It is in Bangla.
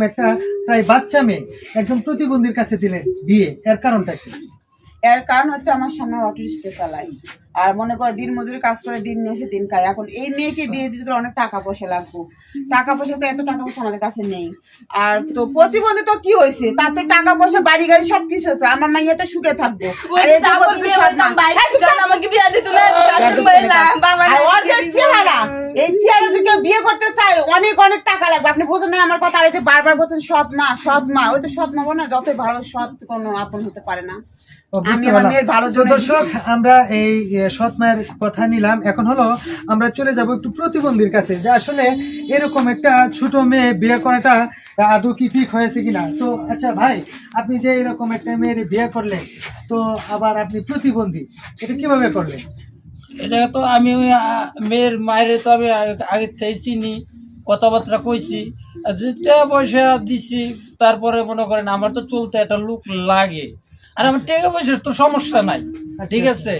একটা প্রায় বাচ্চা মেয়ে একজন প্রতিবন্ধীর কাছে দিলেন বিয়ে, এর কারণটা কি? এর কারণ হচ্ছে আমার সামনে অটো রিক্সা চালাই, আর মনে করে দিন মজুরি কাজ করে দিন নিয়ে এসে দিন খায়। এখন এই মেয়েকে বিয়ে দিতে গেলে অনেক টাকা পয়সা লাগবে, টাকা পয়সা তো এত টাকা পয়সা আমাদের কাছে নেই। আর তো প্রতিবন্ধী তো কি হয়েছে, তার তো টাকা পয়সা বাড়ি গাড়ি সবকিছু আছে, আমার মাইয়া তো সুখে থাকবো। আর এই চেহারা, এই চেহারা যদি কেউ বিয়ে করতে চায় অনেক অনেক টাকা লাগবে, আপনি বোঝেন না আমার কথা। আর এই যে বারবার বলছেন সৎ মা সৎ মা, ওই তো সৎ মা বলে না, যতই ভালো সৎ কোনো আপন হতে পারে না। আমি আমার মেয়ের ভালো জন্য। দর্শক, আমরা এই সৎ মায়ের কথা নিলাম, এখন হলো আমরা চলে যাব একটু প্রতিবন্ধীর কাছে, যে আসলে এরকম একটা ছোট মেয়ে বিয়ে করাটা আদৌ কি ঠিক হয়েছে কিনা। তো আচ্ছা ভাই, আপনি যে এরকম একটা মেয়ের বিয়ে করলেন, তো আবার আপনি প্রতিবন্ধী, এটা কিভাবে করলেন? এটা তো আমি ওই মেয়ের মায়ের তো আমি আগে থেকে চিনি, কথাবার্তা কইছি, আর যেটা পয়সা দিছি, তারপরে মনে করেন আমার তো চলতে একটা লোক লাগে, আর আমার টাকা পয়সার তো সমস্যা নাই, ঠিক আছে।